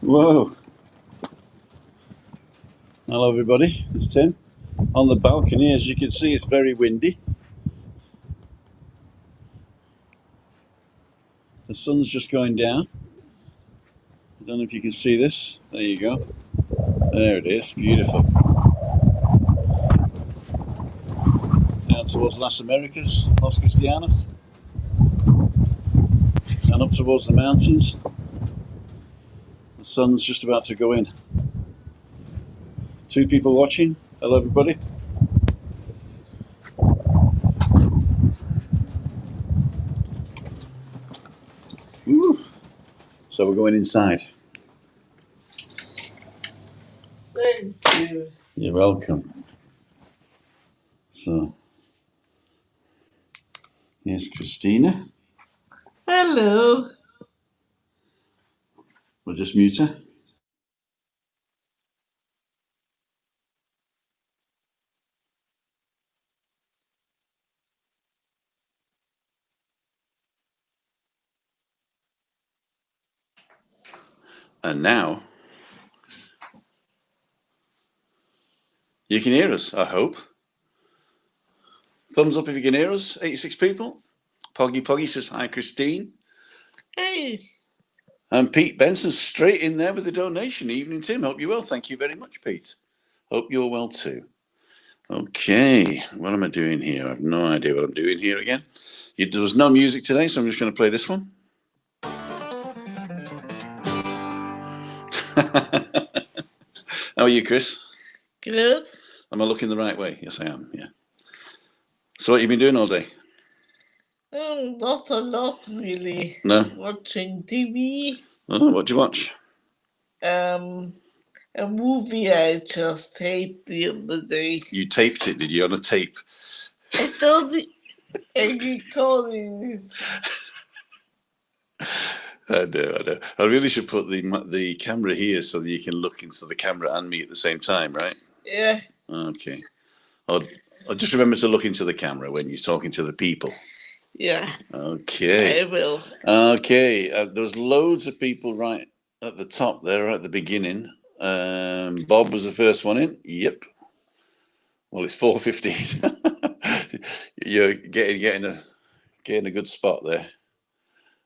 Whoa. Hello everybody, it's Tim. On the balcony, as you can see, it's very windy. The sun's just going down. I don't know if you can see this. There you go. There it is, beautiful. Down towards Las Americas, Los Cristianos. And up towards the mountains. The sun's just about to go in. 2 people watching. Hello everybody. Woo. So we're going inside. Thank you. You're welcome. So, here's Christina. Hello. We'll just mute her. And now, you can hear us, I hope. Thumbs up if you can hear us, 86 people. Poggy says hi, Christine. Hey. And Pete Benson straight in there with the donation. Evening, Tim. Hope you're well. Thank you very much, Pete. Hope you're well too. Okay, what am I doing here? I have no idea what I'm doing here again. There was no music today, so I'm just going to play this one. How are you, Chris? Good. Am I looking the right way? Yes, I am, yeah. So what have you been doing all day? Not a lot, really. No? Watching TV. Oh, what'd you watch? A movie I just taped the other day. You taped it, did you, on a tape? I thought I recorded it. I know. I really should put the camera here so that you can look into the camera and me at the same time, right? Yeah. Okay. I'll just remember to look into the camera when you're talking to the people. Yeah. Okay. I will. Okay. There's loads of people right at the top there at the beginning. Bob was the first one in. Yep. Well, it's 4:15. You're getting a good spot there.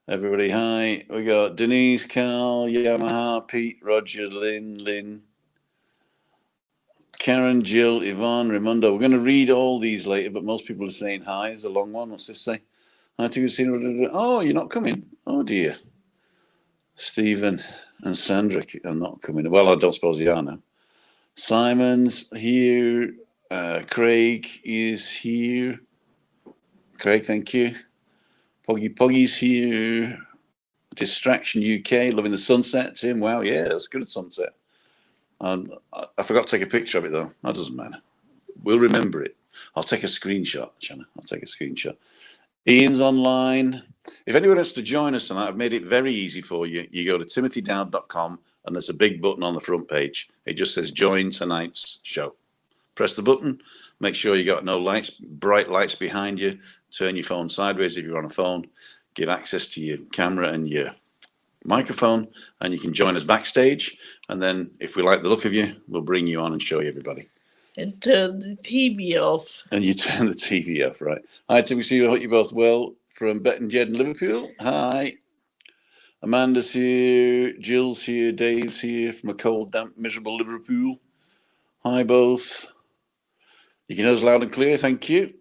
Everybody, hi. We got Denise, Carl, Yamaha, Pete, Roger, Lynn, Karen, Jill, Yvonne, Raimundo. We're going to read all these later, but most people are saying hi. It's a long one. What's this say? Hi to Christina. Oh, you're not coming. Oh, dear. Stephen and Sandra are not coming. Well, I don't suppose you are now. Simon's here. Craig is here. Craig, thank you. Poggy's here. Distraction UK, loving the sunset. Tim, wow, yeah, that's good at sunset. I forgot to take a picture of it though. That doesn't matter. We'll remember it. I'll take a screenshot, Shanna. I'll take a screenshot. Ian's online. If anyone wants to join us tonight, I've made it very easy for you. You go to timothydowd.com and there's a big button on the front page. It just says join tonight's show. Press the button. Make sure you got no lights, bright lights behind you. Turn your phone sideways if you're on a phone. Give access to your camera and your microphone, and you can join us backstage. And then if we like the look of you, we'll bring you on and show you everybody. And turn the TV off. And you turn the TV off, right? Hi, Tim. We see you. I hope you're both well. From Bet and Jed in Liverpool. Hi. Amanda's here. Jill's here. Dave's here from a cold, damp, miserable Liverpool. Hi, both. You can hear us loud and clear. Thank you.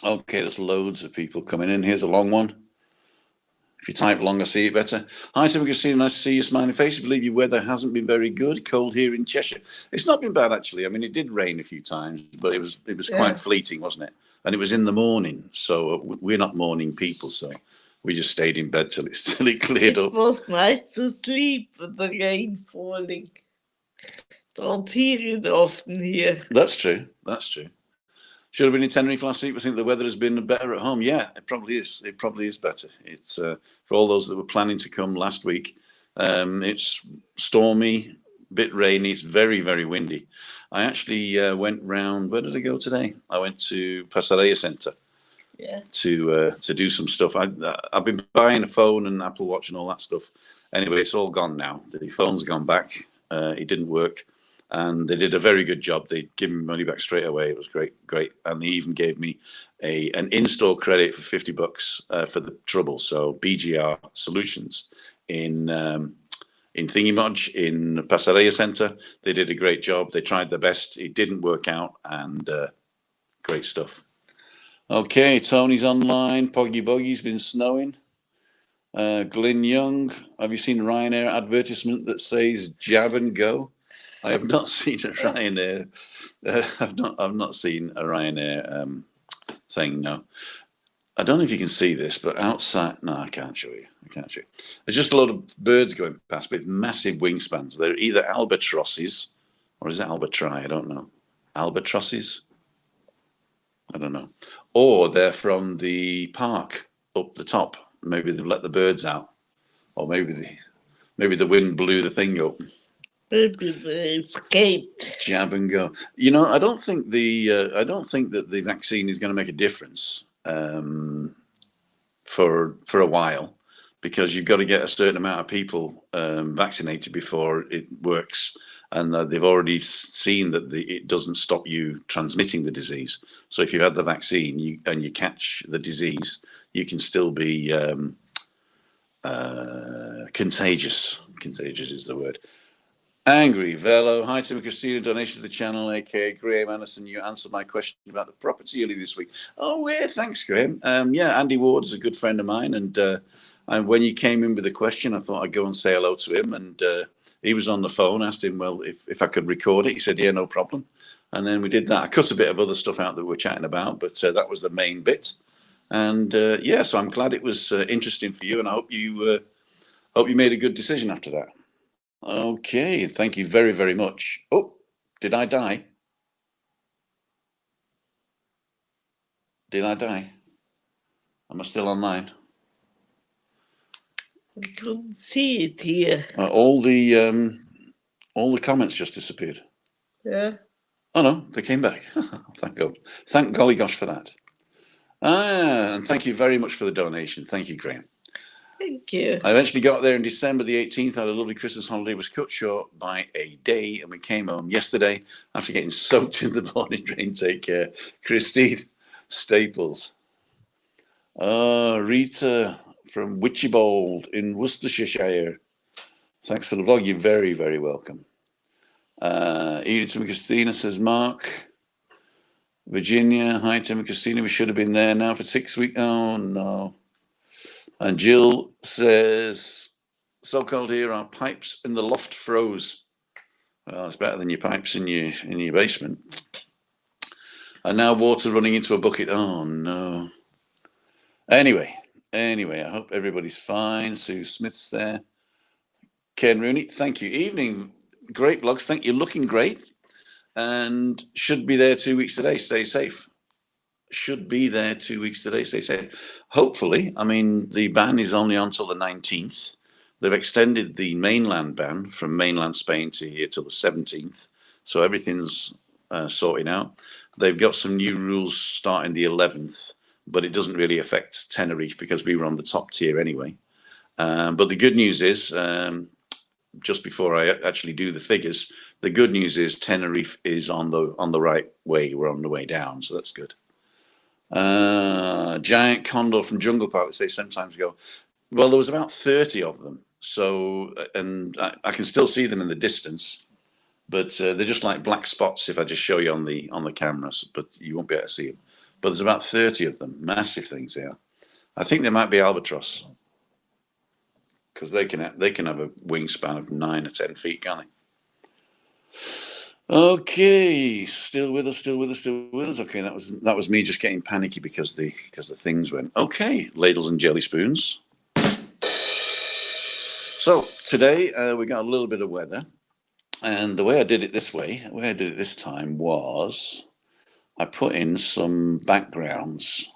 Okay, there's loads of people coming in. Here's a long one. If you type long, I see it better. Hi, Tim Christina. Nice to see your smiling face. I believe your weather hasn't been very good. Cold here in Cheshire. It's not been bad, actually. I mean, it did rain a few times, but it was quite fleeting, wasn't it? And it was in the morning. So we're not morning people. So we just stayed in bed till it cleared up. It was nice to sleep with the rain falling. Don't hear it often here. That's true. Should have been in Tenerife last week. I think the weather has been better at home. Yeah, it probably is. It probably is better. It's for all those that were planning to come last week. It's stormy, bit rainy. It's very, very windy. I actually went round. Where did I go today? I went to Pasarella Centre Yeah. to do some stuff. I've been buying a phone and Apple Watch and all that stuff. Anyway, it's all gone now. The phone's gone back. It didn't work, and they did a very good job. They gave me money back straight away. It was great, and they even gave me an in-store credit for $50 for the trouble. So BGR Solutions in Thingamodge in Pasarella Centre, they did a great job. They tried their best. It didn't work out, and great stuff. Okay, Tony's online. Poggy Boggy's been snowing. Glyn Young, have you seen a Ryanair advertisement that says jab and go? I have not seen a Ryanair. I've not seen a Ryanair thing. No, I don't know if you can see this, but outside, no, I can't show you. There's just a lot of birds going past with massive wingspans. They're either albatrosses, or is it albitri? I don't know. Albatrosses? I don't know. Or they're from the park up the top. Maybe they've let the birds out, or maybe the wind blew the thing up. Maybe they escaped. Jab and go. You know, I don't think that the vaccine is going to make a difference for a while, because you've got to get a certain amount of people vaccinated before it works, and they've already seen that it doesn't stop you transmitting the disease. So if you've had the vaccine and you catch the disease, you can still be contagious. Contagious is the word. Angry Velo, hi Tim and Christina, donation to the channel, aka Graham Anderson. You answered my question about the property earlier this week. Oh, yeah, thanks, Graham. Yeah, Andy Ward's a good friend of mine, and when you came in with the question, I thought I'd go and say hello to him, and he was on the phone. Asked him, well, if I could record it. He said, yeah, no problem. And then we did that. I cut a bit of other stuff out that we were chatting about, but that was the main bit. And yeah, so I'm glad it was interesting for you, and I hope you made a good decision after that. Okay, thank you very, very much. Oh, did I die? Did I die? Am I still online? I couldn't see it here. All the comments just disappeared. Yeah. Oh no, they came back. Thank God. Thank golly gosh for that. And thank you very much for the donation. Thank you, Graham. Thank you. I eventually got there on December the 18th. I had a lovely Christmas holiday. Was cut short by a day, and we came home yesterday after getting soaked in the morning rain. Take care, Christine Staples. Rita from Witchybold in Worcestershire. Thanks for the vlog. You're very, very welcome. Edith and Christina says, Mark. Virginia, hi Tim and Christina. We should have been there now for 6 weeks. Oh no. And Jill says, so cold here, our pipes in the loft froze. Well, it's better than your pipes in your basement. And now water running into a bucket. Oh no. Anyway, I hope everybody's fine. Sue Smith's there. Ken Rooney, thank you. Evening, great vlogs. Thank you. Looking great. And should be there 2 weeks today. Stay safe. Should be there 2 weeks today. Stay safe. Hopefully. I mean, the ban is only until the 19th. They've extended the mainland ban from mainland Spain to here till the 17th. So everything's sorted out. They've got some new rules starting the 11th, but it doesn't really affect Tenerife because we were on the top tier anyway. But the good news is, just before I actually do the figures, the good news is Tenerife is on the right way. We're on the way down, so that's good. Giant condor from Jungle Park, they say sometimes ago. Well, there was about 30 of them. So, and I can still see them in the distance, but they're just like black spots if I just show you on the cameras, but you won't be able to see them. But there's about 30 of them, massive things there. I think they might be albatross, because they can have a wingspan of 9 or 10 feet, can't they? Okay, still with us. Okay, that was me just getting panicky because the things went. Okay, ladles and jelly spoons. So today we got a little bit of weather, and the way I did it this time was I put in some backgrounds.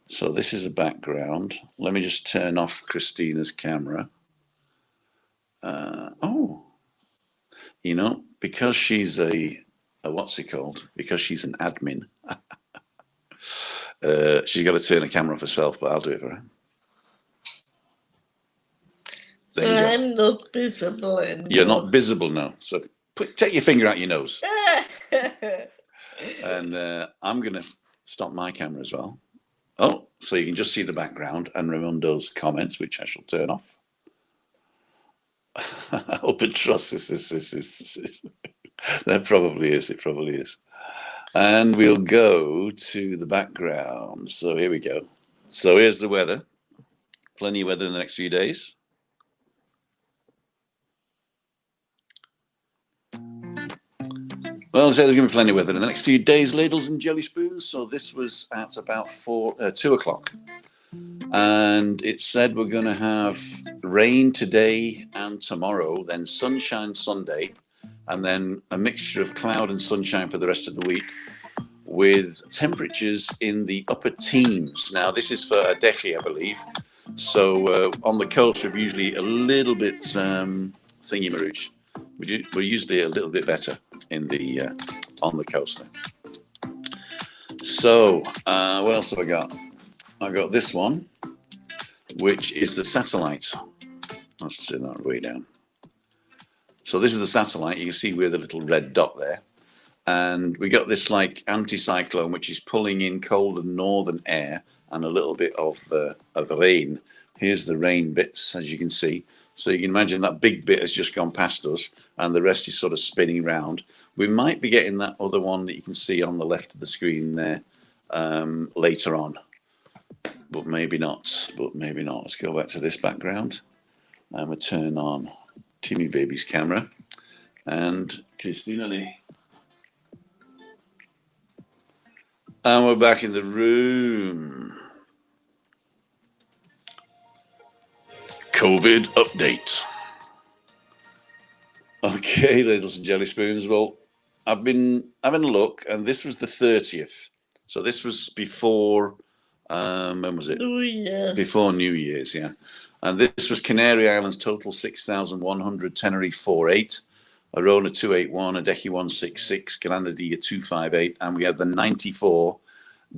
So this is a background. Let me just turn off Christina's camera. You know, because she's a what's it called? Because she's an admin. She's got to turn the camera off herself, but I'll do it for her. There you go. I'm not visible anymore. You're not visible now. So take your finger out your nose. And I'm going to stop my camera as well. Oh, so you can just see the background and Raimundo's comments, which I shall turn off. I hope and trust this. That probably is. It probably is. And we'll go to the background. So here we go. So here's the weather. Plenty of weather in the next few days. Well, I said there's going to be plenty of weather in the next few days, ladles and jelly spoons. So this was at about 2 o'clock. And it said we're going to have rain today and tomorrow, then sunshine Sunday, and then a mixture of cloud and sunshine for the rest of the week, with temperatures in the upper teens. Now, this is for Adeje, I believe. So on the coast, we're usually a little bit thingy-marooch. We're usually a little bit better in the on the coast there. So what else have I got? I got this one, which is the satellite. Let's turn that way down. So this is the satellite. You can see we're the little red dot there. And we got this like anticyclone, which is pulling in cold and northern air and a little bit of rain. Here's the rain bits, as you can see. So you can imagine that big bit has just gone past us and the rest is sort of spinning round. We might be getting that other one that you can see on the left of the screen there later on. But maybe not. Let's go back to this background. And we'll turn on Timmy Baby's camera and Christina Lee. And we're back in the room. COVID update. Okay, ladies and jelly spoons. Well, I've been having a look, and this was the 30th. So this was before, when was it? New Year's. Before New Year's, yeah. And this was Canary Islands total 6,100, Tenerife 48, Arona 281, Adeje 166, Granadilla 258, and we had the 94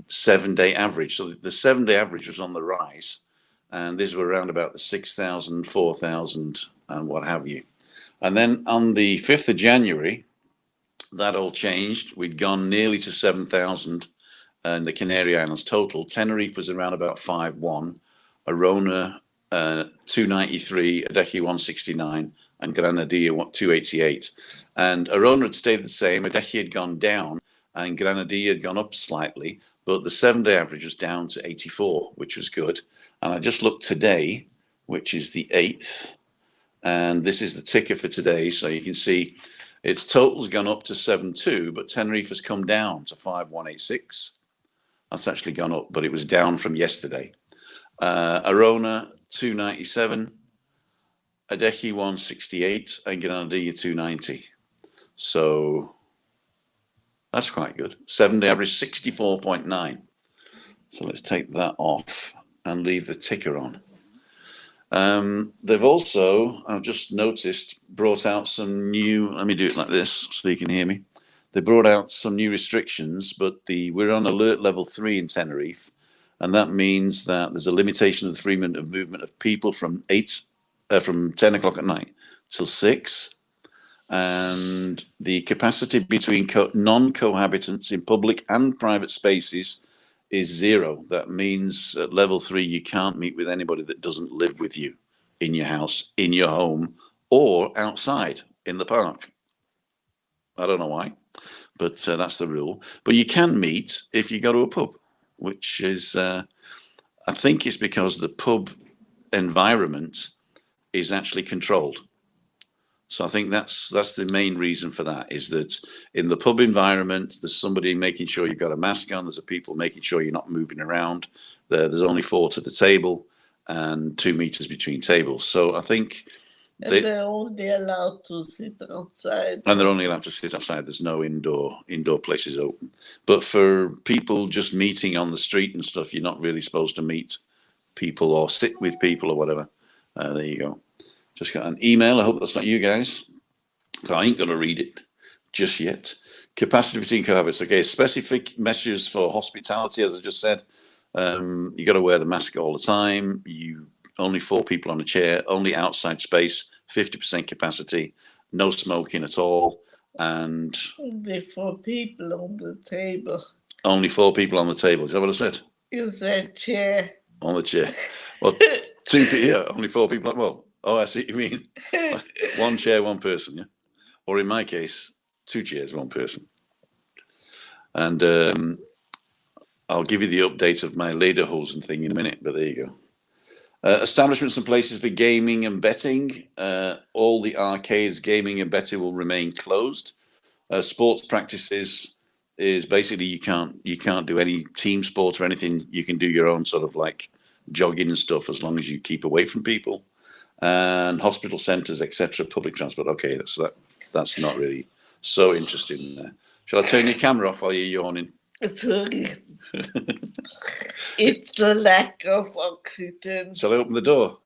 7-day average. So the 7-day average was on the rise, and these were around about the 6,000, 4,000, and what have you. And then on the 5th of January, that all changed. We'd gone nearly to 7,000 in the Canary Islands total. Tenerife was around about 5.1, Arona 293, Adeje 169, and Granadilla 288. And Arona had stayed the same. Adeje had gone down, and Granadilla had gone up slightly, but the 7-day average was down to 84, which was good. And I just looked today, which is the 8th, and this is the ticker for today. So you can see its total's gone up to 7.2, but Tenerife has come down to 5.186. That's actually gone up, but it was down from yesterday. Arona 297, Adeje 168, and Granadilla 290. So that's quite good. 7-day average 64.9. So let's take that off and leave the ticker on. They've also, I've just noticed, brought out some new, let me do it like this so you can hear me. They brought out some new restrictions, but we're on alert level 3 in Tenerife. And that means that there's a limitation of the freedom of movement of people from 10 o'clock at night till 6. And the capacity between non-cohabitants in public and private spaces is 0. That means at level 3, you can't meet with anybody that doesn't live with you in your house, in your home, or outside in the park. I don't know why, but that's the rule. But you can meet if you go to a pub, which is, I think it's because the pub environment is actually controlled. So I think that's the main reason for that, is that in the pub environment, there's somebody making sure you've got a mask on. There's a people making sure you're not moving around. There's only 4 to the table and 2 meters between tables. So I think they're only allowed to sit outside. And they're only allowed to sit outside. There's no indoor places open. But for people just meeting on the street and stuff, you're not really supposed to meet people or sit with people or whatever. There you go. Just got an email. I hope that's not you guys. I ain't going to read it just yet. Capacity between cohabits. Okay, specific measures for hospitality, as I just said. You got to wear the mask all the time. Only 4 people on a chair, only outside space, 50% capacity, no smoking at all, and Only 4 people on the table. only 4 people on the table. Is that what I said? You said chair. On the chair. Well, 2 people. Yeah, only 4 people. Well, oh, I see what you mean. 1 chair, 1 person. Yeah, or in my case, 2 chairs, 1 person. And I'll give you the update of my lederhosen thing in a minute, but there you go. Establishments and places for gaming and betting. All the arcades, gaming and betting will remain closed. Sports practices is basically you can't do any team sport or anything. You can do your own sort of like jogging and stuff as long as you keep away from people. And hospital centres, etc. Public transport. Okay, that's not really so interesting there. Shall I turn your camera off while you're yawning? Sorry. It's the lack of oxygen. Shall I open the door?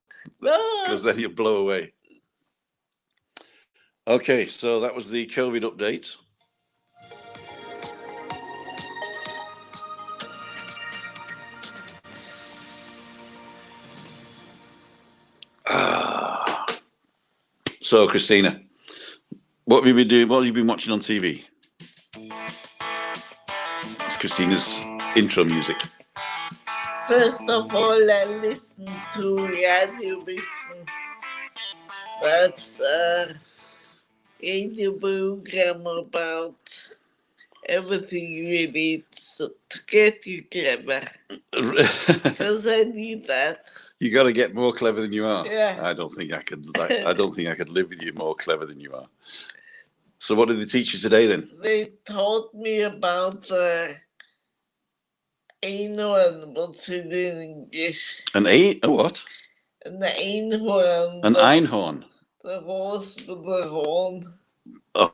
No. Because then you'll blow away. Okay, so that was the COVID update. So, Christina, what have you been doing? What have you been watching on TV? It's Christina's intro music. First of all, I listened to Radio Wissen. That's a radio program about everything you need to get you clever. Because I need that. You got to get more clever than you are. Yeah. I don't think I could live with you more clever than you are. So, what did they teach you today then? They taught me about einhorn. What's it in English? A what? An einhorn. An einhorn. The horse with the horn. A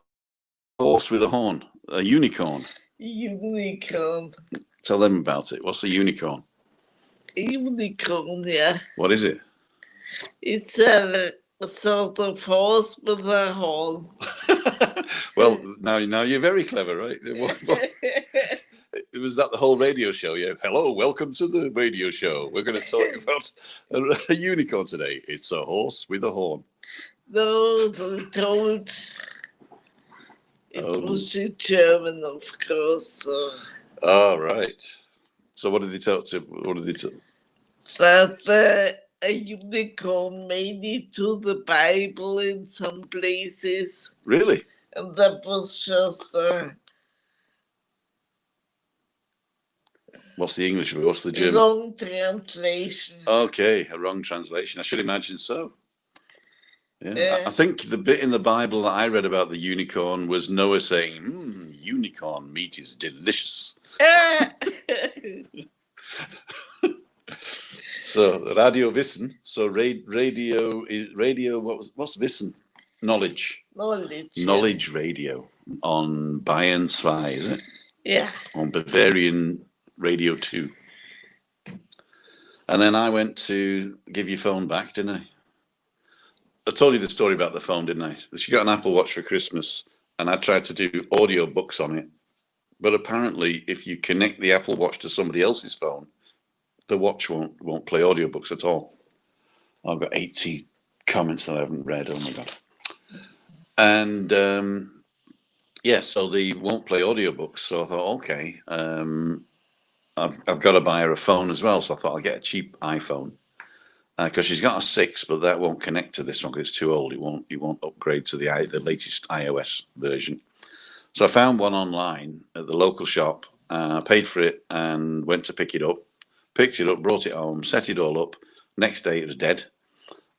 horse with a horn. A unicorn. Unicorn. Tell them about it. What's a unicorn? A unicorn, yeah. What is it? It's a sort of horse with a horn. Well, now you're very clever, right? Was that the whole radio show? Yeah. Hello, welcome to the radio show. We're going to talk about a unicorn today. It's a horse with a horn. No, they told it was in German, of course. So. Oh, right. So what did they tell? That a unicorn made it to the Bible in some places. Really? And that was just what's the English word? What's the German? Wrong translation. Okay, a wrong translation. I should imagine so. Yeah. I think the bit in the Bible that I read about the unicorn was Noah saying, unicorn meat is delicious. So Radio Wissen. So radio is radio. What's Wissen? Knowledge. Knowledge radio on Bayern 2, is it? Yeah. On Bavarian Radio 2. And then I went to give your phone back, didn't I? I told you the story about the phone, didn't I? She got an Apple Watch for Christmas, and I tried to do audio books on it. But apparently, if you connect the Apple Watch to somebody else's phone, the watch won't play audiobooks at all. I've got 80 comments that I haven't read. Oh my God. And so they won't play audiobooks. So I thought, okay, I've got to buy her a phone as well. So I thought I'll get a cheap iPhone because she's got a 6, but that won't connect to this one because it's too old. It won't upgrade to the latest iOS version. So I found one online at the local shop, paid for it, and went to pick it up. Picked it up, brought it home, set it all up. Next day it was dead,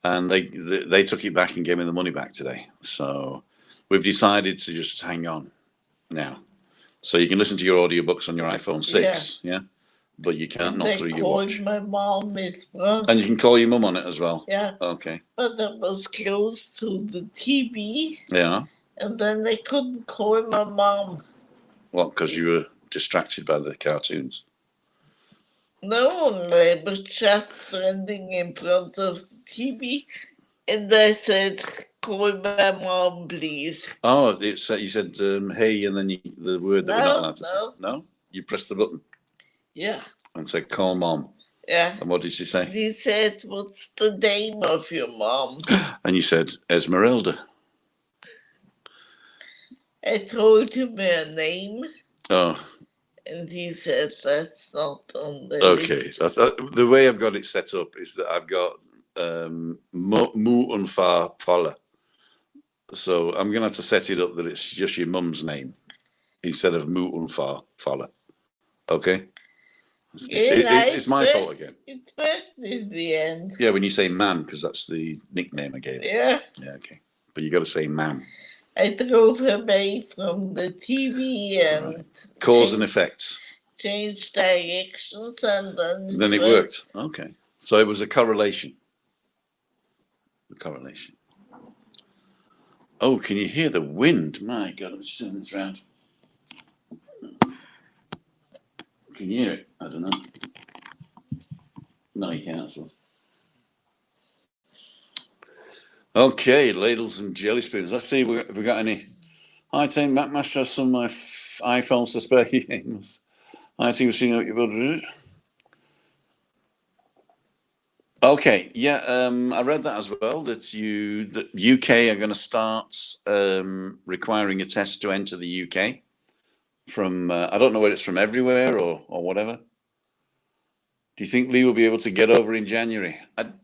and they took it back and gave me the money back today. So we've decided to just hang on now. So you can listen to your audiobooks on your iPhone 6, yeah? But you can't not through your watch. My mom as well. And you can call your mum on it as well? Yeah. Okay. But that was close to the TV. Yeah. And then they couldn't call my mom. What, because you were distracted by the cartoons? No, I was just standing in front of the TV, and I said, call my mom, please. Oh, you said hey, and then the word that we're not allowed to say. No, you pressed the button. Yeah. And said, call mom. Yeah. And what did she say? He said, what's the name of your mom? And you said, Esmeralda. I told him her name. Oh. And he said, that's not on the list. Okay. The way I've got it set up is that I've got Mu and Fa Fala. So I'm going to have to set it up that it's just your mum's name instead of Mu and Fa Fala. Okay? It's my fault again. It worked in the end. Yeah, when you say man, because that's the nickname I gave. Yeah. Yeah, okay. But you got to say man. I drove away from the TV and cause and effect. Changed directions and then it worked. Okay. So it was a correlation. The correlation. Oh, can you hear the wind? My God, let's turn this round. Can you hear it? I don't know. No, you can't. So. Okay, ladles and jelly spoons. Let's see if we got any. Hi, team. Master has some iPhones to spare games. Hi, team. We've seen what you're able to do. Okay, yeah, I read that as well. That the UK are going to start requiring a test to enter the UK from. I don't know whether it's from everywhere or whatever. Do you think Lee will be able to get over in January? I'm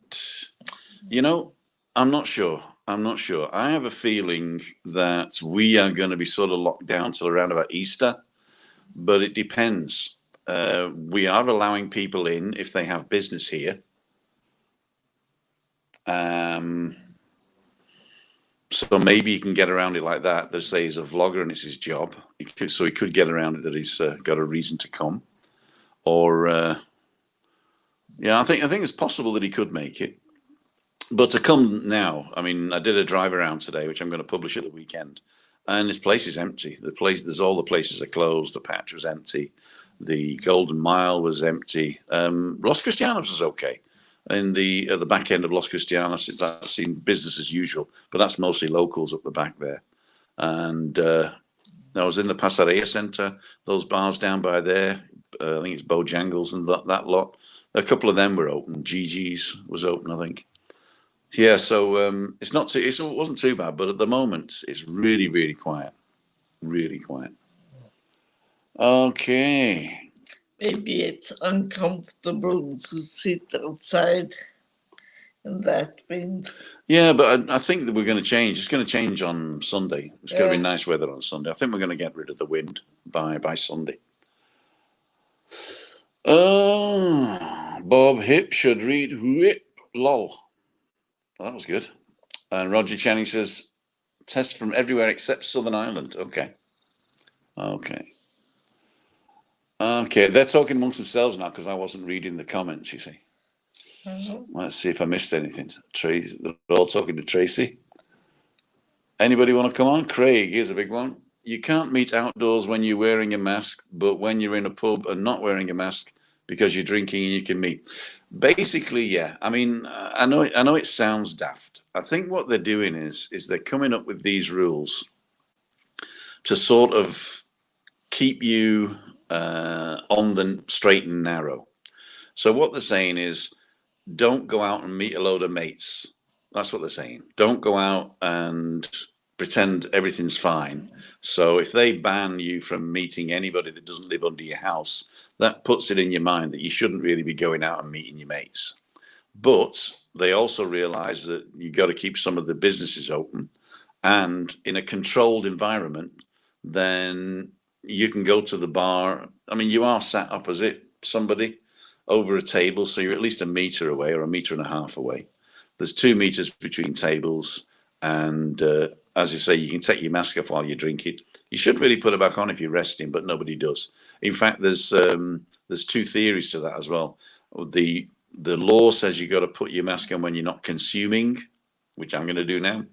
not sure. I have a feeling that we are going to be sort of locked down till around about Easter, but it depends. We are allowing people in if they have business here. So maybe he can get around it like that. They say he's a vlogger and it's his job. He could get around it that he's got a reason to come. Or, yeah, I think it's possible that he could make it. But to come now, I mean, I did a drive around today, which I'm going to publish at the weekend. And this place is empty. All the places are closed. The patch was empty. The Golden Mile was empty. Los Cristianos was okay. In the at the back end of Los Cristianos, that's seen business as usual, but that's mostly locals up the back there. And I was in the Pasaria Centre, those bars down by there. I think it's Bojangles and that lot. A couple of them were open. Gigi's was open, I think. Yeah, so it wasn't too bad, but at the moment it's really, really quiet. Really quiet. Okay. Maybe it's uncomfortable to sit outside in that wind. Yeah, but I think that we're going to change. It's going to change on Sunday. It's going to be nice weather on Sunday. I think we're going to get rid of the wind by Sunday. Bob Hip should read whip lol. Well, that was good. And Roger Channing says, test from everywhere except Southern Ireland. Okay. They're talking amongst themselves now because I wasn't reading the comments, you see. Let's see if I missed anything. Tracy, they're all talking to Tracy. Anybody want to come on? Craig, here's a big one. You can't meet outdoors when you're wearing a mask, but when you're in a pub and not wearing a mask because you're drinking and you can meet. Basically, yeah. I mean, I know it sounds daft. I think what they're doing is they're coming up with these rules to sort of keep you on the straight and narrow. So what they're saying is, don't go out and meet a load of mates. That's what they're saying. Don't go out and pretend everything's fine. So if they ban you from meeting anybody that doesn't live under your house, that puts it in your mind that you shouldn't really be going out and meeting your mates. But they also realize that you've got to keep some of the businesses open. And in a controlled environment, then you can go to the bar. I mean, you are sat opposite somebody over a table, so you're at least a meter away or a meter and a half away. There's 2 meters between tables, and as you say, you can take your mask off while you drink it. You should really put it back on if you're resting, but nobody does. In fact, there's 2 theories to that as well. The law says you got to put your mask on when you're not consuming, which I'm going to do now.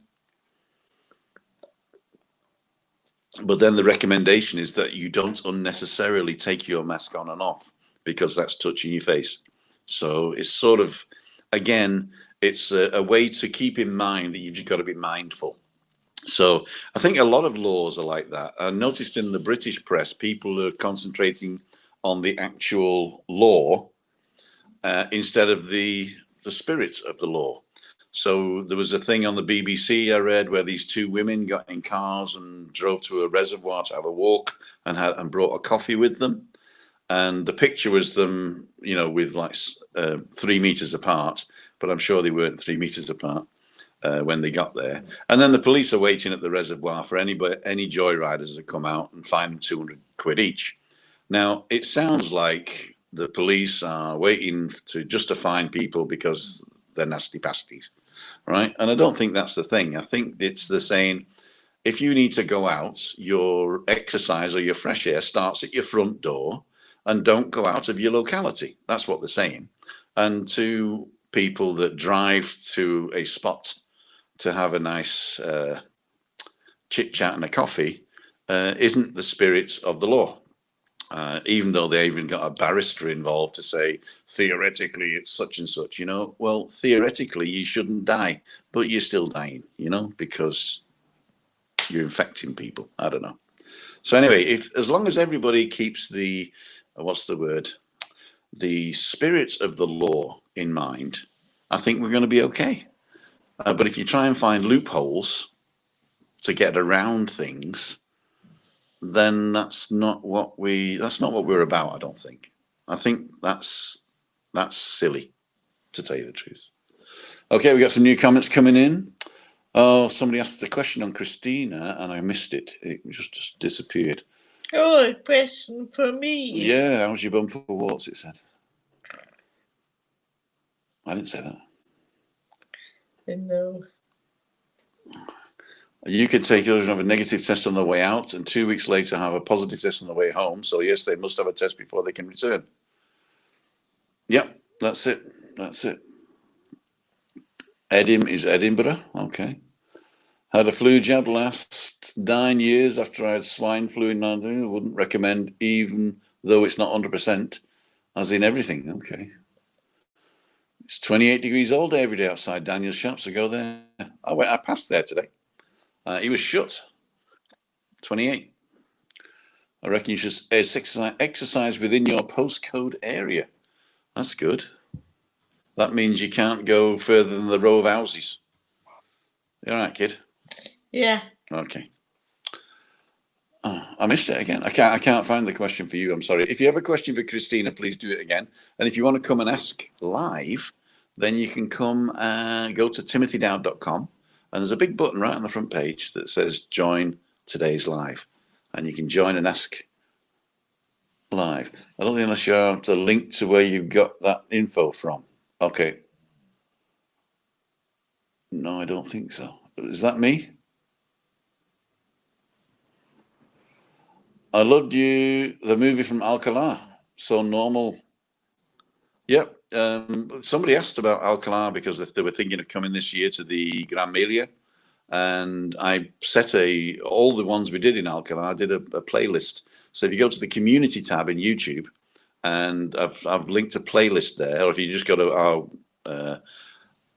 But then the recommendation is that you don't unnecessarily take your mask on and off, because that's touching your face. So it's sort of, again, It's a way to keep in mind that you've just got to be mindful. So I think a lot of laws are like that. I noticed in the British press, people are concentrating on the actual law instead of the spirit of the law. So there was a thing on the BBC I read where these two women got in cars and drove to a reservoir to have a walk and brought a coffee with them. And the picture was them, with like 3 meters apart, but I'm sure they weren't 3 meters apart when they got there. And then the police are waiting at the reservoir for any joyriders to come out and fine them 200 quid each. Now, it sounds like the police are waiting to fine people because they're nasty pasties, right? And I don't think that's the thing. I think it's the saying, if you need to go out, your exercise or your fresh air starts at your front door, and don't go out of your locality. That's what they're saying. And to people that drive to a spot to have a nice chit chat and a coffee isn't the spirit of the law. Even though they even got a barrister involved to say, theoretically, it's such and such, well, theoretically, you shouldn't die, but you're still dying, because you're infecting people. I don't know. So anyway, as long as everybody keeps the spirit of the law in mind, I think we're going to be okay. But if you try and find loopholes to get around things, then that's not what we're about. I don't think. I think that's silly, to tell you the truth. Okay, we got some new comments coming in. Oh, somebody asked a question on Christina, and I missed it. It just disappeared. Oh, a question for me. Yeah, how's your bum for warts? It said. I didn't say that. No. You can take yours and have a negative test on the way out, and 2 weeks later have a positive test on the way home. So yes, they must have a test before they can return. Yep, that's it. That's it. Edim is Edinburgh. Okay. Had a flu jab last 9 years after I had swine flu in London. Wouldn't recommend, even though it's not 100%, as in everything. Okay. It's 28 degrees all day every day outside Daniel's shop, so go there. I passed there today. He was shut. 28. I reckon you should exercise within your postcode area. That's good. That means you can't go further than the row of houses. You all right, kid? Yeah. Okay. Oh, I missed it again. I can't find the question for you. I'm sorry. If you have a question for Christina, please do it again. And if you want to come and ask live, then you can come and go to timothydowd.com, and there's a big button right on the front page that says join today's live, and you can join and ask live. I don't think unless you have the link to where you got that info from. Okay. No, I don't think so. Is that me? I loved the movie from Alcala. So normal. Yep. Somebody asked about Alcalá because they were thinking of coming this year to the Gran Melia, and I set all the ones we did in Alcalá. I did a playlist. So if you go to the community tab in YouTube, and I've linked a playlist there, or if you just go to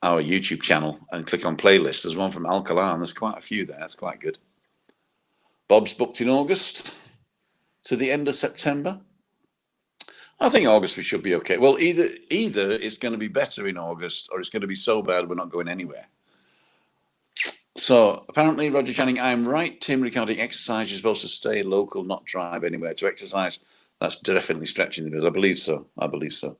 our YouTube channel and click on playlists, there's one from Alcalá, and there's quite a few there. It's quite good. Bob's booked in August to the end of September. I think August we should be okay. Well, either it's going to be better in August, or it's going to be so bad we're not going anywhere. So apparently, Roger Channing, I'm right, Tim, regarding exercise. You're supposed to stay local, not drive anywhere to exercise. That's definitely stretching the news. I believe so.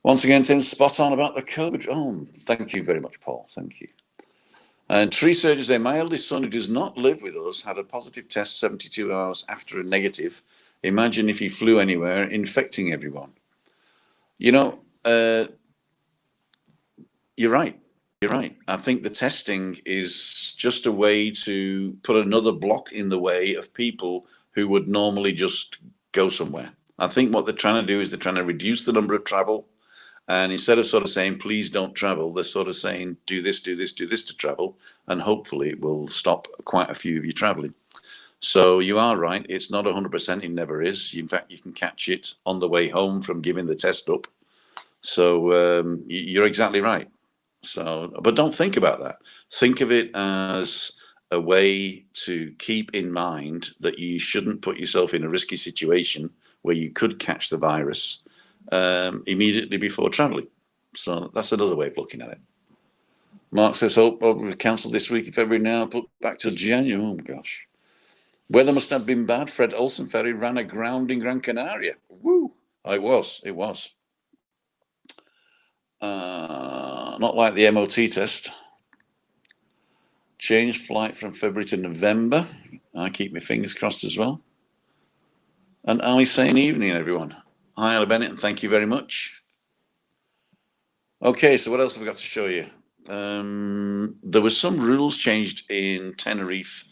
Once again, Tim, spot on about the COVID. Oh, thank you very much, Paul. Thank you. And Tree Surgeons say, my eldest son, who does not live with us, had a positive test 72 hours after a negative. Imagine if he flew anywhere, infecting everyone. You're right. You're right. I think the testing is just a way to put another block in the way of people who would normally just go somewhere. I think what they're trying to do is they're trying to reduce the number of travel. And instead of sort of saying, please don't travel, they're sort of saying, do this to travel. And hopefully it will stop quite a few of you traveling. So you are right. It's not 100%. It never is. In fact, you can catch it on the way home from giving the test up. So you're exactly right. So, but don't think about that. Think of it as a way to keep in mind that you shouldn't put yourself in a risky situation where you could catch the virus immediately before traveling. So that's another way of looking at it. Mark says, hope we'll cancel this week in February now, put back to January. Oh, gosh. Weather must have been bad. Fred Olsen ferry ran aground in Gran Canaria. Woo! Oh, it was. It was. Not like the MOT test. Changed flight from February to November. I keep my fingers crossed as well. And Ali saying evening, everyone. Hi, Ali Bennett, and thank you very much. Okay, so what else have I got to show you? There was some rules changed in Tenerife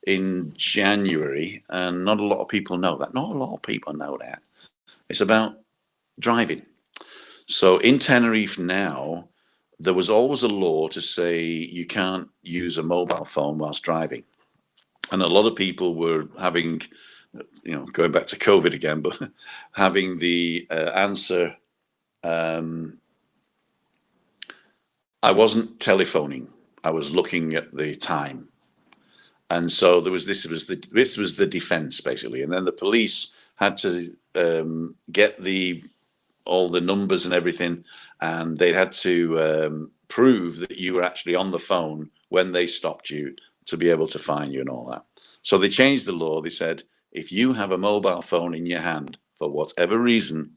in January, and not a lot of people know that. Not a lot of people know that. It's about driving. So in Tenerife now, there was always a law to say you can't use a mobile phone whilst driving. And a lot of people were having, going back to COVID again, but having the answer, I wasn't telephoning, I was looking at the time. And so this was the defense basically. And then the police had to get all the numbers and everything, and they had to prove that you were actually on the phone when they stopped you to be able to fine you and all that. So they changed the law. They said, if you have a mobile phone in your hand for whatever reason,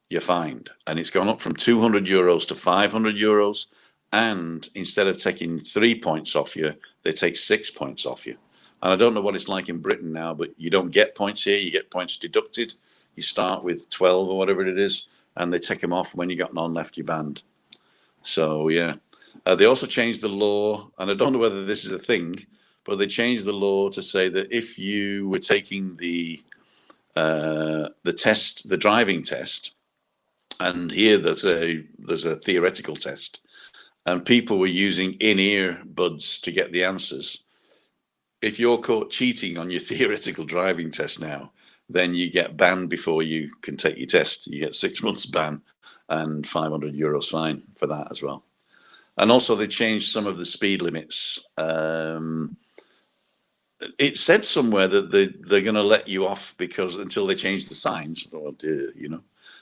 you're fined. And it's gone up from €200 to €500. And instead of taking 3 points off you, they take 6 points off you. And I don't know what it's like in Britain now, but you don't get points here. You get points deducted. You start with 12 or whatever it is, and they take them off when you got none left, you're banned. So, yeah. They also changed the law, and I don't know whether this is a thing, but they changed the law to say that if you were taking the test, the driving test, and here there's a theoretical test, and people were using in-ear buds to get the answers. If you're caught cheating on your theoretical driving test now, then you get banned before you can take your test. You get 6 months ban and €500 fine for that as well. And also they changed some of the speed limits. It said somewhere that they're going to let you off because until they change the signs. Oh dear,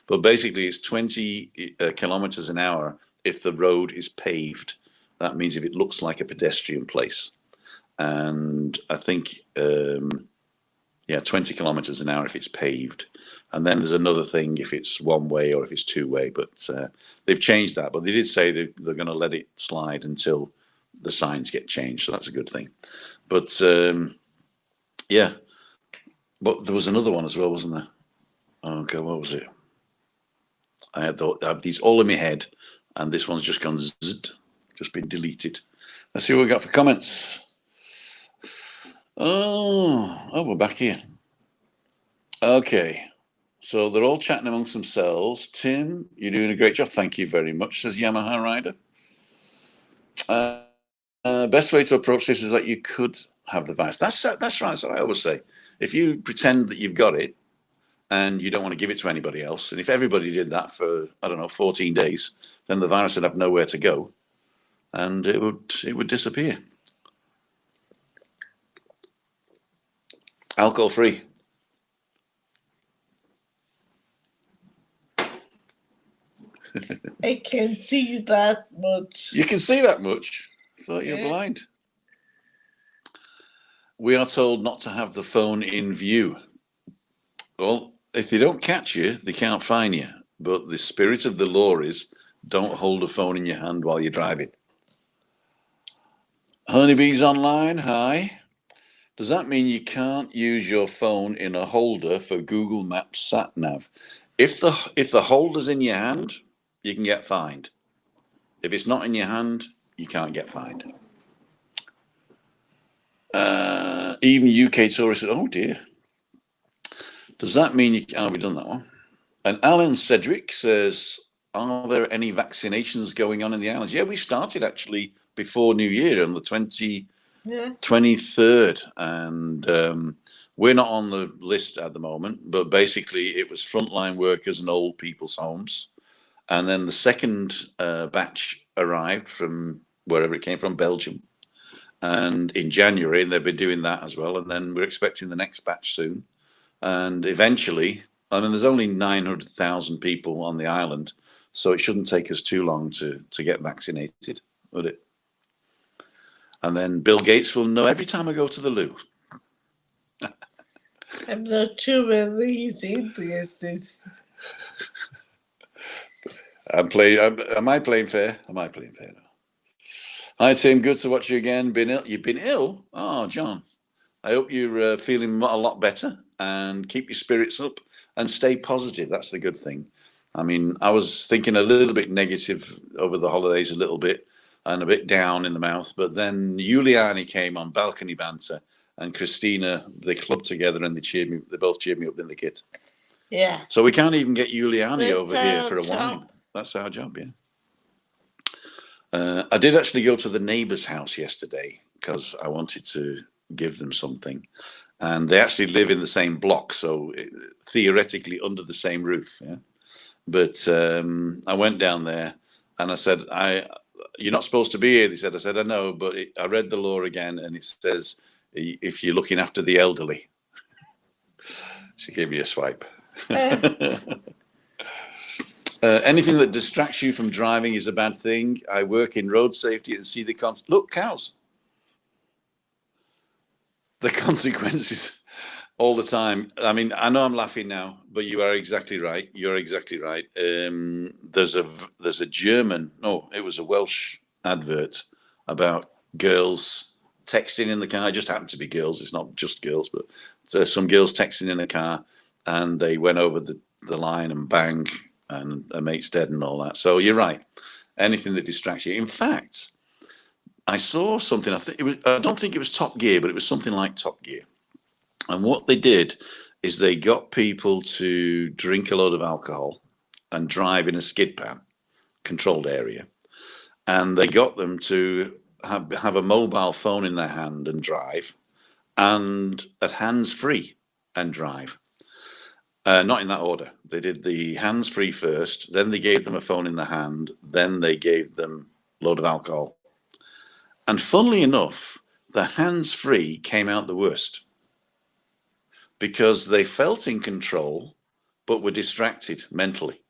But basically, it's 20 kilometers an hour if the road is paved. That means if it looks like a pedestrian place. And I think, 20 kilometers an hour if it's paved. And then there's another thing if it's one way or if it's two way. But they've changed that. But they did say they're going to let it slide until the signs get changed. So that's a good thing. But yeah. But there was another one as well, wasn't there? Okay, what was it? I had these all in my head, and this one's just gone zzz, just been deleted. Let's see what we got for comments. Oh, we're back here. Okay, so they're all chatting amongst themselves. Tim, you're doing a great job. Thank you very much, says Yamaha Rider. Best way to approach this is that you could have the virus. That's right. That's what I always say. If you pretend that you've got it, and you don't want to give it to anybody else. And if everybody did that for, 14 days, then the virus would have nowhere to go and it would disappear. Alcohol free. I can see that much. You can see that much? I thought you were blind. We are told not to have the phone in view. Well, if they don't catch you, they can't fine you. But the spirit of the law is don't hold a phone in your hand while you're driving. Honeybees Online, hi. Does that mean you can't use your phone in a holder for Google Maps sat nav? If the holder's in your hand, you can get fined. If it's not in your hand, you can't get fined. Even UK tourists, oh dear. Does that mean you can't? We've done that one. And Alan Cedric says, are there any vaccinations going on in the islands? Yeah, we started actually before New Year on the 23rd. And we're not on the list at the moment, but basically it was frontline workers and old people's homes. And then the second batch arrived from wherever it came from, Belgium. And in January, and they've been doing that as well. And then we're expecting the next batch soon. And eventually, I mean, there's only 900,000 people on the island, so it shouldn't take us too long to get vaccinated, would it? And then Bill Gates will know every time I go to the loo. I'm not sure whether he's interested. Am I playing fair? Am I playing fair now? Hi, Tim. Good to watch you again. You've been ill? Oh, John. I hope you're feeling a lot better, and keep your spirits up and stay positive. That's the good thing. I mean, I was thinking a little bit negative over the holidays, a little bit, and a bit down in the mouth. But then Giuliani came on Balcony Banter, and Christina, they clubbed together and they both cheered me up in the kit. Yeah. So we can't even get Giuliani That's over here for a our wine. job. That's our job, yeah. I did actually go to the neighbour's house yesterday because I wanted to give them something. And they actually live in the same block, so theoretically under the same roof. Yeah. But I went down there and I said, you're not supposed to be here. They said, I said, I know, but I read the law again and it says, if you're looking after the elderly. She gave me a swipe. Anything that distracts you from driving is a bad thing. I work in road safety and see look, cows. The consequences all the time. I mean, I know I'm laughing now, but you are exactly right. You're exactly right. There's a German, no, it was a Welsh advert about girls texting in the car. It just happened to be girls. It's not just girls, but there's some girls texting in a car, and they went over the line and bang, and a mate's dead and all that. So you're right. Anything that distracts you. In fact, I saw something. I don't think it was Top Gear, but it was something like Top Gear. And what they did is they got people to drink a load of alcohol and drive in a skid pan, controlled area. And they got them to have a mobile phone in their hand and drive, and at hands-free and drive. Not in that order. They did the hands-free first, then they gave them a phone in the hand, then they gave them a load of alcohol. And funnily enough, the hands-free came out the worst because they felt in control but were distracted mentally.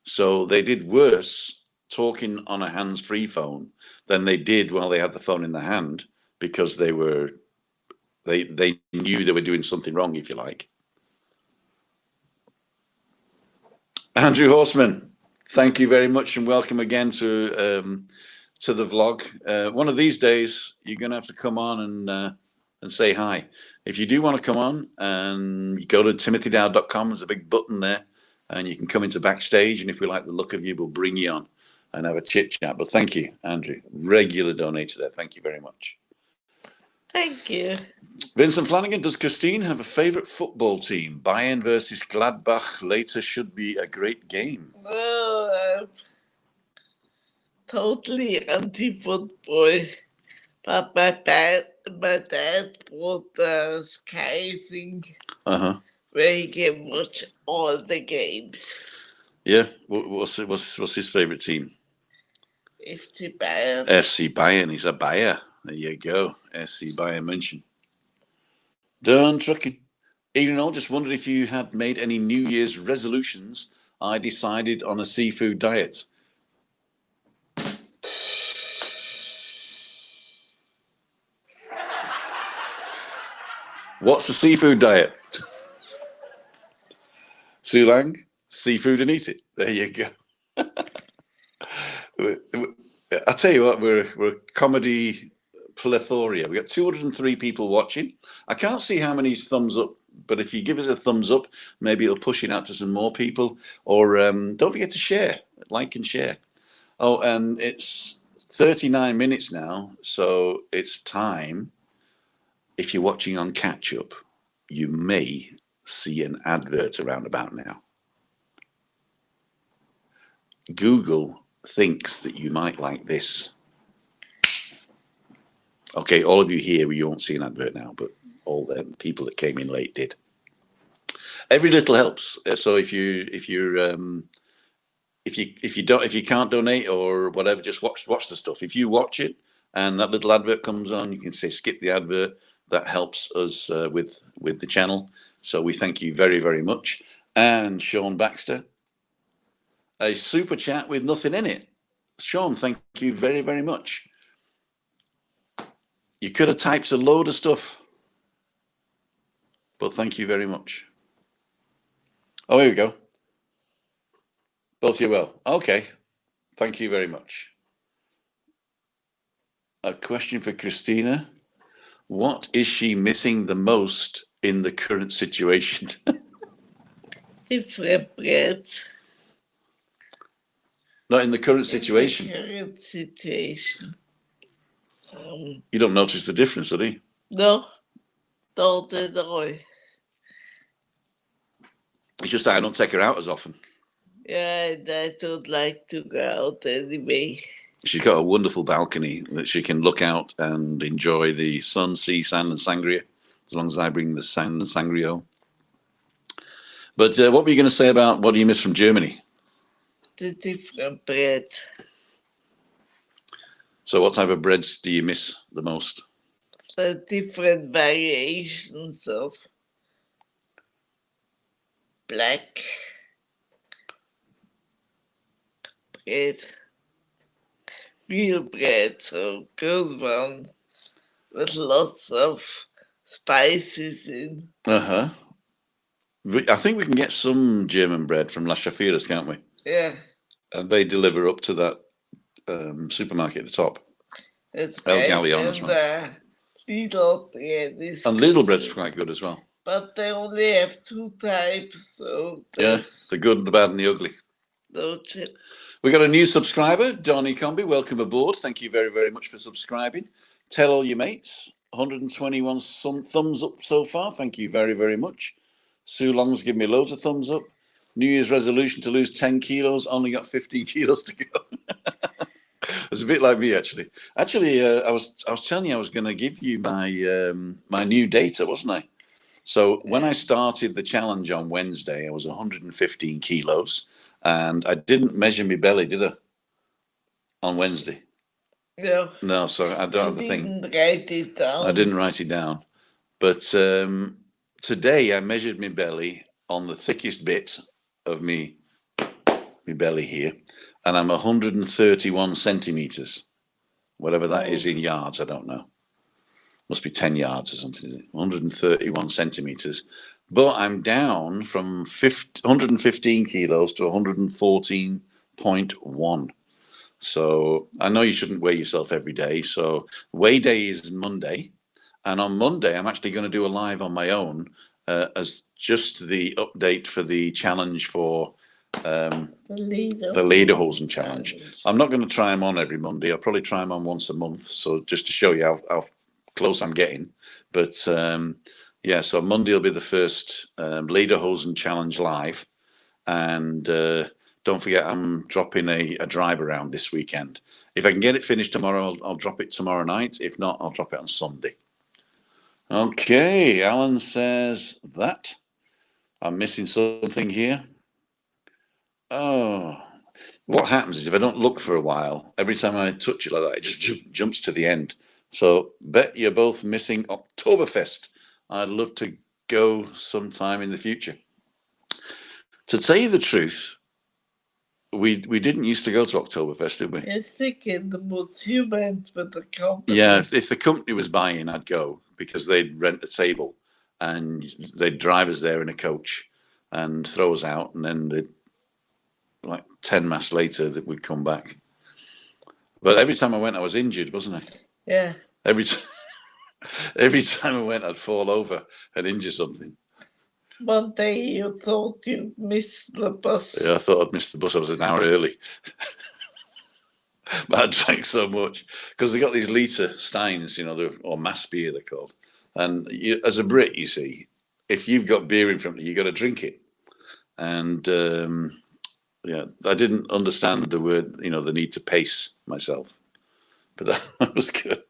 So they did worse talking on a hands-free phone than they did while they had the phone in their hand, because they knew they were doing something wrong, if you like. Andrew Horseman, thank you very much and welcome again to the vlog. One of these days you're going to have to come on and say hi. If you do want to come on, and you go to timothydowd.com, there's a big button there, and you can come into backstage, and if we like the look of you, we'll bring you on and have a chit chat. But thank you, Andrew, regular donator there. Thank you very much. Thank you. Vincent Flanagan, does Christine have a favourite football team? Bayern versus Gladbach later should be a great game. Oh, totally anti-football. But my dad bought the Sky thing where you can watch all the games. Yeah, what's his favourite team? FC Bayern. FC Bayern. He's a Bayer. There you go. FC Bayern München. Done trucking. Adrian, just wondered if you had made any New Year's resolutions. I decided on a seafood diet. What's a seafood diet? Sue Lang, seafood and eat it. There you go. I tell you what, we're comedy plethora. We got 203 people watching. I can't see how many's thumbs up, but if you give us a thumbs up, maybe it'll push it out to some more people. Or don't forget to share, like and share. Oh, and it's 39 minutes now, so it's time. If you're watching on catch up, you may see an advert around about now. Google thinks that you might like this. Okay, all of you here, you won't see an advert now, but all the people that came in late did. Every little helps. So if you're if you can't donate or whatever, just watch the stuff. If you watch it and that little advert comes on, you can say skip the advert. That helps us with the channel. So we thank you very, very much. And Sean Baxter, a super chat with nothing in it. Sean, thank you very, very much. You could have typed a load of stuff, but thank you very much. Oh, here we go. Both you well. Okay. Thank you very much. A question for Christina. What is she missing the most in the current situation? Different breads. Not in the current situation. In the current situation. You don't notice the difference, do you? No, not at all. It's just that I don't take her out as often. Yeah, and I don't like to go out anyway. She's got a wonderful balcony that she can look out and enjoy the sun, sea, sand, and sangria, as long as I bring the sand and sangria home. But what were you going to say about what do you miss from Germany? The different bread. So what type of breads do you miss the most? The different variations of black bread. Real bread, so good one. With lots of spices in. Uh-huh. I think we can get some German bread from La Chafiras, can't we? Yeah. And they deliver up to that supermarket at the top. It's El great. Galleon as well. Lidl bread is and Lidl bread's quite good as well. But they only have 2 types, so Yeah, the good, the bad, and the ugly. No chip. We got a new subscriber, Donny Comby. Welcome aboard. Thank you very, very much for subscribing. Tell all your mates. 121 thumbs up so far. Thank you very, very much. Sue Long's given me loads of thumbs up. New Year's resolution to lose 10 kilos. Only got 15 kilos to go. It's a bit like me, actually. I was telling you I was going to give you my my new data, wasn't I? So when I started the challenge on Wednesday, I was 115 kilos, and I didn't measure my belly, did I? On Wednesday. No. No, so I don't have the thing. Didn't write it down. I didn't write it down. But today I measured my belly on the thickest bit of me belly here, and I'm 131 centimeters. Whatever that is in yards, I don't know. Must be 10 yards or something, is it? 131 centimeters. But I'm down from 115 kilos to 114.1. So I know you shouldn't weigh yourself every day. So weigh day is Monday. And on Monday, I'm actually going to do a live on my own as just the update for the challenge for the Lederhosen challenge. I'm not going to try them on every Monday. I'll probably try them on once a month. So just to show you how close I'm getting. But yeah, so Monday will be the first Lederhosen challenge live. And don't forget, I'm dropping a drive around this weekend. If I can get it finished tomorrow, I'll drop it tomorrow night. If not, I'll drop it on Sunday. Okay, Alan says that. I'm missing something here. Oh, what happens is if I don't look for a while, every time I touch it like that, it just jumps to the end. So bet you're both missing Oktoberfest. I'd love to go sometime in the future. To tell you the truth, we didn't used to go to Oktoberfest, did we? Yes, thinking the you went with the company. Yeah, if the company was buying, I'd go because they'd rent a table and they'd drive us there in a coach and throw us out, and then they'd, like 10 mass later that we'd come back. But every time I went, I was injured, wasn't I? Yeah. Every time I went, I'd fall over and injure something. One day you thought you'd miss the bus. Yeah, I thought I'd missed the bus. I was an hour early. But I drank so much because they got these litre steins, you know, or mass beer they're called. And you, as a Brit, you see, if you've got beer in front of you, you've got to drink it. And yeah, I didn't understand the word, you know, the need to pace myself. But that was good.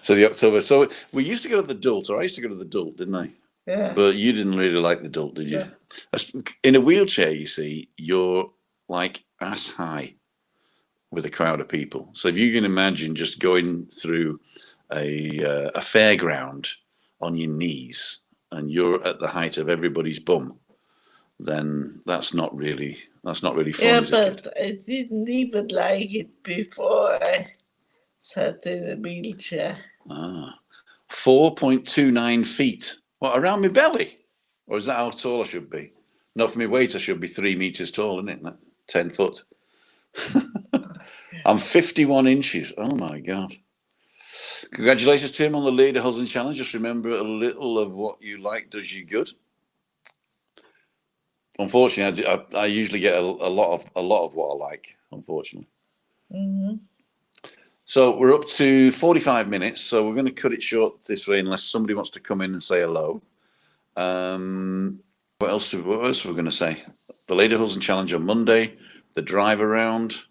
So the October. So we used to go to the Dult, or I used to go to the Dult, didn't I? Yeah. But you didn't really like the Dult, did you? Yeah. In a wheelchair, you see, you're like ass high with a crowd of people. So if you can imagine just going through a fairground on your knees and you're at the height of everybody's bum, then that's not really fun, Yeah, is it, kid? but I didn't even like it before I sat in a wheelchair. 4.29 feet. What, around my belly? Or is that how tall I should be? No, for my weight, I should be 3 meters tall, isn't it? 10 foot. I'm 51 inches. Oh my God. Congratulations, Tim, on the Leader Husband Challenge. Just remember, a little of what you like does you good. Unfortunately, I usually get a lot of what I like, unfortunately. Mm-hmm. So we're up to 45 minutes, so we're going to cut it short this way unless somebody wants to come in and say hello. What else are we going to say? The Lady Husband Challenge on Monday, the drive around.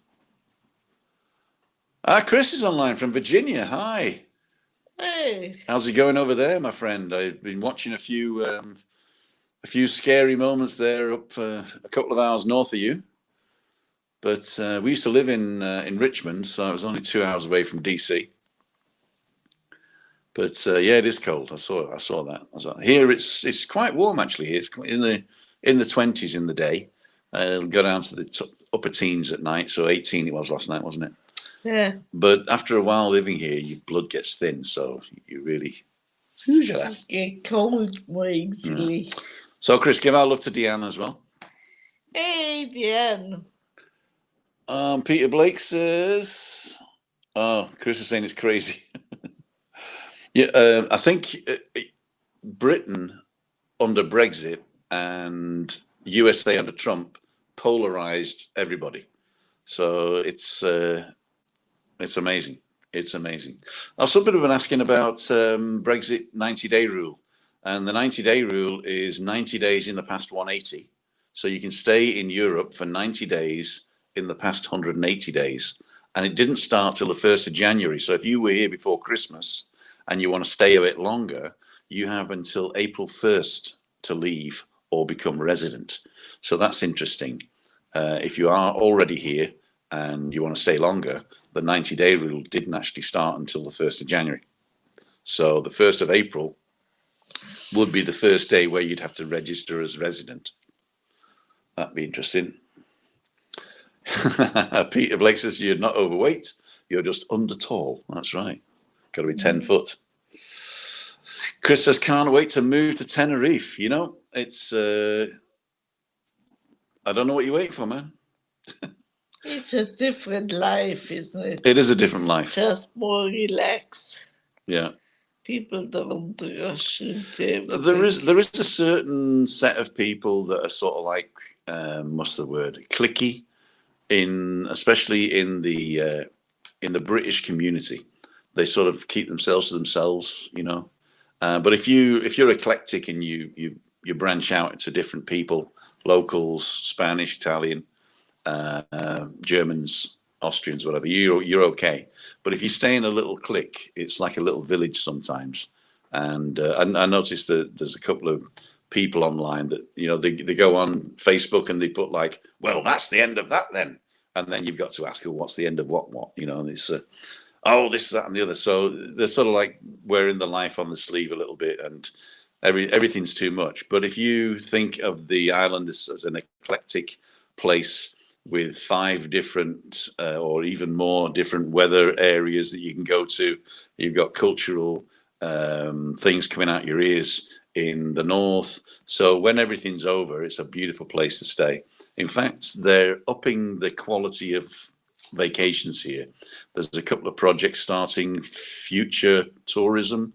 Chris is online from Virginia. Hi. Hey. How's it going over there, my friend? I've been watching a few scary moments there up a couple of hours north of you. But we used to live in Richmond, so I was only 2 hours away from DC. But yeah, it is cold. I saw that. Here it's quite warm actually. Here. It's in the 20s in the day. It'll go down to the upper teens at night. So 18 it was last night, wasn't it? Yeah. But after a while living here, your blood gets thin, so you really get cold more easily. Yeah. So Chris, give our love to Deanne as well. Hey, Deanne. Peter Blake says, "Oh, Chris is saying it's crazy." Yeah, I think Britain under Brexit and USA under Trump polarized everybody. So it's amazing. It's amazing. Now, some people have been asking about Brexit 90-day rule. And the 90-day rule is 90 days in the past 180. So you can stay in Europe for 90 days in the past 180 days. And it didn't start till the 1st of January. So if you were here before Christmas and you want to stay a bit longer, you have until April 1st to leave or become resident. So that's interesting. If you are already here and you want to stay longer, the 90-day rule didn't actually start until the 1st of January. So the 1st of April would be the first day where you'd have to register as resident. That'd be interesting. Peter Blake says you're not overweight, you're just under tall. That's right. Got to be 10 foot. Chris says, can't wait to move to Tenerife. You know, it's, I don't know what you wait for, man. It's a different life, isn't it? It is a different life. Just more relaxed. Yeah. People don't rush into everything. There is a certain set of people that are sort of like, what's the word? Cliquey, especially in the British community. They sort of keep themselves to themselves, you know. But if you're eclectic and you branch out into different people, locals, Spanish, Italian, Germans, Austrians, whatever, you're okay. But if you stay in a little clique, it's like a little village sometimes. And I noticed that there's a couple of people online that, you know, they go on Facebook and they put like, well, that's the end of that then. And then you've got to ask, well, what's the end of what? You know, and it's, oh, this, that, and the other. So they're sort of like wearing the life on the sleeve a little bit, and everything's too much. But if you think of the island as an eclectic place with 5 different or even more different weather areas that you can go to, you've got cultural things coming out your ears in the north. So when everything's over, it's a beautiful place to stay. In fact, they're upping the quality of vacations here. There's a couple of projects starting, future tourism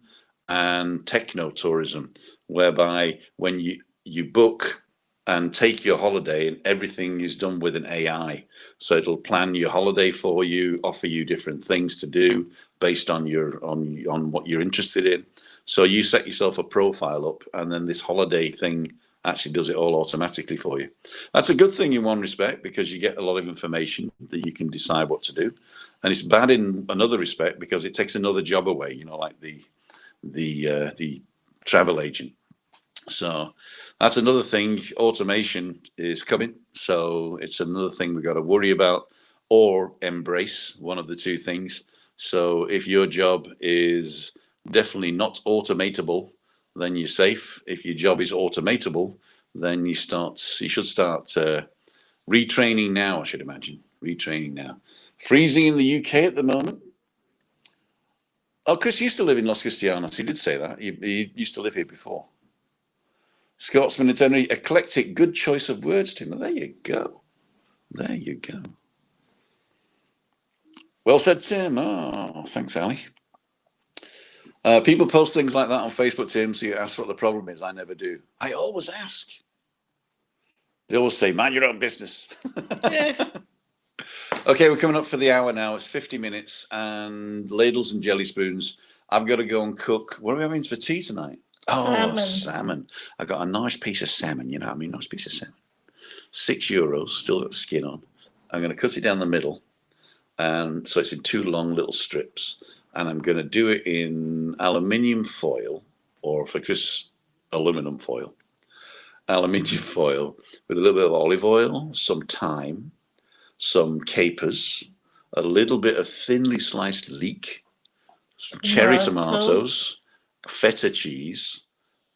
and techno tourism, whereby when you book and take your holiday, and everything is done with an AI. So it'll plan your holiday for you, offer you different things to do based on on what you're interested in. So you set yourself a profile up, and then this holiday thing actually does it all automatically for you. That's a good thing in one respect, because you get a lot of information that you can decide what to do. And it's bad in another respect because it takes another job away, you know, like the travel agent. So that's another thing. Automation is coming. So it's another thing we've got to worry about or embrace, one of the two things. So if your job is definitely not automatable, then you're safe. If your job is automatable, then you should start retraining now, I should imagine. Retraining now. Freezing in the UK at the moment. Oh, Chris used to live in Los Cristianos. He did say that. He used to live here before. Scotsman and Henry, eclectic, good choice of words, Tim. Well, there you go. There you go. Well said, Tim. Oh, thanks, Ali. People post things like that on Facebook, Tim, so you ask what the problem is. I never do. I always ask. They always say, mind your own business. Okay, we're coming up for the hour now. It's 50 minutes, and ladles and jelly spoons. I've got to go and cook. What are we having for tea tonight? Oh, salmon. I got a nice piece of salmon. You know what I mean? Nice piece of salmon. €6, still got the skin on. I'm going to cut it down the middle, and so it's in two long little strips. And I'm going to do it in aluminium foil, or for Chris, aluminum foil. Aluminium foil with a little bit of olive oil, some thyme, some capers, a little bit of thinly sliced leek, some cherry tomatoes, feta cheese,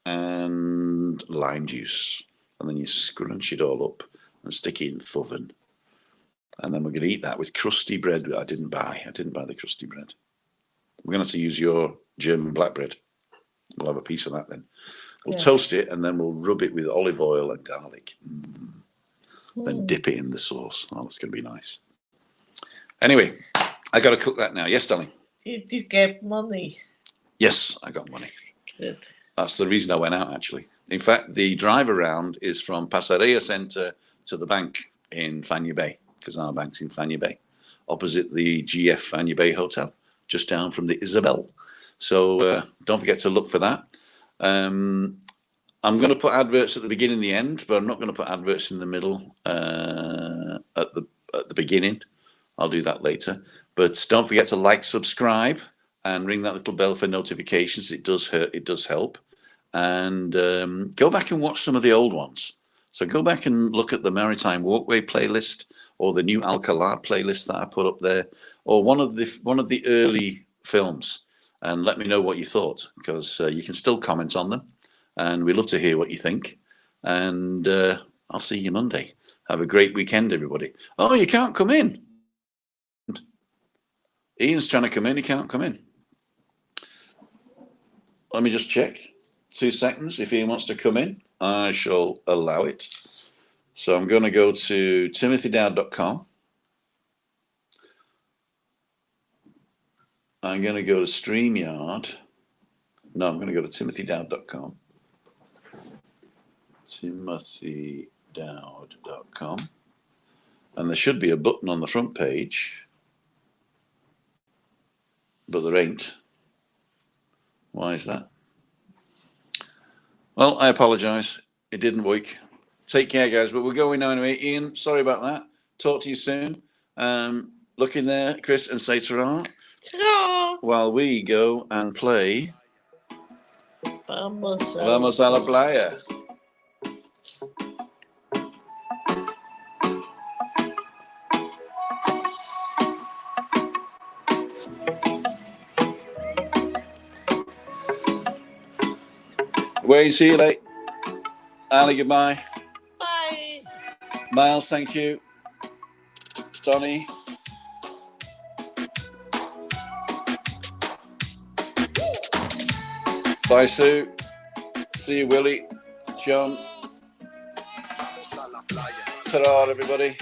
and lime juice. And then you scrunch it all up and stick it in the oven. And then we're going to eat that with crusty bread that I didn't buy. I didn't buy the crusty bread. We're going to have to use your German black bread. We'll have a piece of that then. We'll toast it, and then we'll rub it with olive oil and garlic. Then dip it in the sauce. Oh, that's going to be nice. Anyway, I got to cook that now. Yes, darling? Did you get money? Yes, I got money. Good. That's the reason I went out, actually. In fact, the drive around is from Pasarea Centre to the bank in Fanya Bay, because our bank's in Fanya Bay, opposite the GF Fanya Bay Hotel, just down from the Isabel. So don't forget to look for that. I'm going to put adverts at the beginning and the end, but I'm not going to put adverts in the middle at the beginning. I'll do that later. But don't forget to like, subscribe, and ring that little bell for notifications. It does help. And go back and watch some of the old ones. So go back and look at the Maritime Walkway playlist, or the new Alcalá playlist that I put up there, or one of the early films, and let me know what you thought, because you can still comment on them, and we love to hear what you think. And I'll see you Monday. Have a great weekend, everybody. Oh, you can't come in. Ian's trying to come in. He can't come in. Let me just check. 2 seconds. If Ian wants to come in, I shall allow it. So I'm going to go to timothydowd.com. I'm going to go to StreamYard. No, I'm going to go to timothydowd.com. timothydowd.com. And there should be a button on the front page, but there ain't. Why is that? Well, I apologize. It didn't work. Take care, guys. But we're going now anyway. Ian, sorry about that. Talk to you soon. Look in there, Chris, and say ta-ra. Ta-ra! While we go and play Vamos a la playa. Wayne, see you later. Ali, goodbye. Bye. Miles, thank you. Donny. Bye, Sue. See you, Willie. John. Ta-ra, everybody.